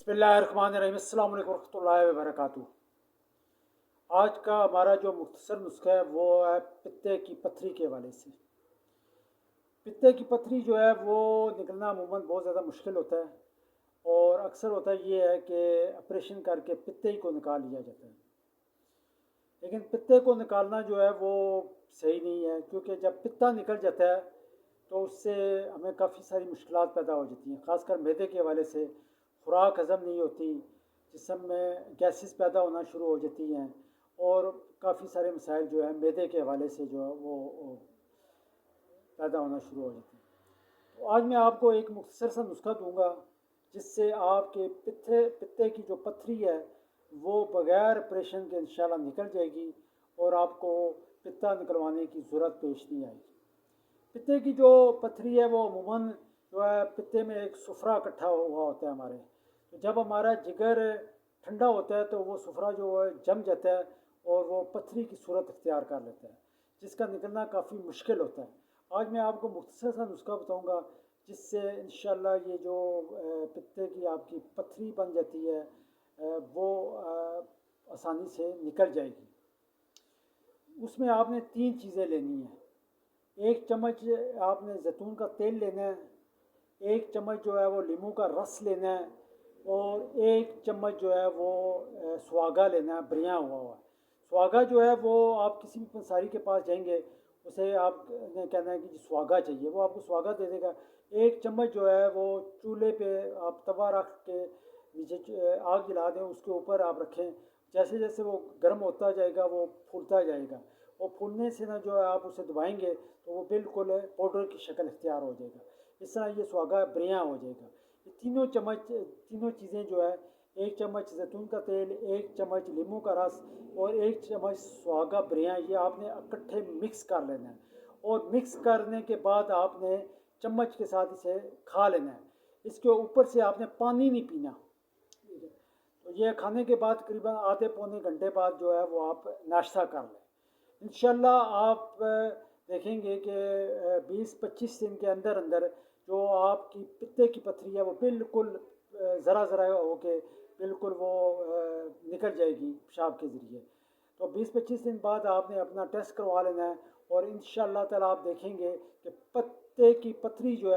बिस्मिल्लाहिर्रहमानिर्रहीम। अस्सलाम वालेकुम रहमतुल्लाहि व बरकातुहू। आज का हमारा जो मुख्तसर नुस्खा है वो है पित्ते की पथरी के हवाले से। पित्ते की पथरी जो है वो निकलना अमूमन बहुत ज़्यादा मुश्किल होता है, और अक्सर होता ये है कि ऑपरेशन करके पित्ते ही को निकाल लिया जाता है। लेकिन पित्ते को निकालना जो है वो सही नहीं है, क्योंकि जब पित्ता निकल जाता है तो उससे हमें काफ़ी सारी मुश्किलात पैदा हो जाती हैं। ख़ासकर मैदे के हवाले से खुराक हज़म नहीं होती, जिस्म में गैसेस पैदा होना शुरू हो जाती हैं, और काफ़ी सारे मसाइल जो है मैदे के हवाले से जो है वो पैदा होना शुरू हो जाते हैं। तो आज मैं आपको एक मुख्तसर सा नुस्खा दूंगा जिससे आपके पित्ते की जो पथरी है वो बग़ैर ऑपरेशन के इंशाल्लाह निकल जाएगी, और आपको पित्ता निकलवाने की ज़रूरत पेश नहीं आएगी। पित्ते की जो पथरी है वो अमूमन जो है पित्ते में एक सुफरा इकट्ठा हुआ होता है हमारे। तो जब हमारा जिगर ठंडा होता है तो वो सुफरा जो है जम जाता है और वो पथरी की सूरत इख्तियार कर लेता है, जिसका निकलना काफ़ी मुश्किल होता है। आज मैं आपको मुख्तसर सा नुस्खा बताऊंगा जिससे इंशाल्लाह ये जो पित्ते की आपकी पथरी बन जाती है वो आसानी से निकल जाएगी। उसमें आपने 3 चीज़ें लेनी हैं। 1 चम्मच आपने जैतून का तेल लेना है, 1 चम्मच जो है वो नींबू का रस लेना है, और 1 चम्मच जो है वो सुहागा लेना है, बरियाँ हुआ हुआ। सुहागा जो है वो आप किसी भी पंसारी के पास जाएंगे, उसे आपने कहना है कि जी सुहागा चाहिए, वो आपको सुहागा दे देगा। 1 चम्मच जो है वो चूल्हे पे आप तवा रख के नीचे आग जला दें, उसके ऊपर आप रखें। जैसे जैसे वो गर्म होता जाएगा वो फूलता जाएगा, और फूलने से ना जो है आप उसे दबाएंगे तो वो बिल्कुल पाउडर की शक्ल इख्तियार हो जाएगा। इस तरह ये सुहागा बरियाँ हो जाएगा। ये तीनों चीज़ें जो है 1 चम्मच जैतून का तेल, 1 चम्मच नींबू का रस और 1 चम्मच सुहागा बरियाँ, ये आपने इकट्ठे मिक्स कर लेना है। और मिक्स करने के बाद आपने चम्मच के साथ इसे खा लेना है। इसके ऊपर से आपने पानी नहीं पीना। तो ये खाने के बाद करीबन आधे पौने घंटे बाद जो है वो आप नाश्ता कर लें। इंशाल्लाह आप देखेंगे कि 20-25 दिन के अंदर अंदर जो आपकी पित्ते की पथरी है वो बिल्कुल ज़रा ज़रा होके बिल्कुल वो निकल जाएगी पेशाब के ज़रिए। तो 20-25 दिन बाद आपने अपना टेस्ट करवा लेना है, और इंशाल्लाह ताला आप देखेंगे कि पित्ते की पथरी जो है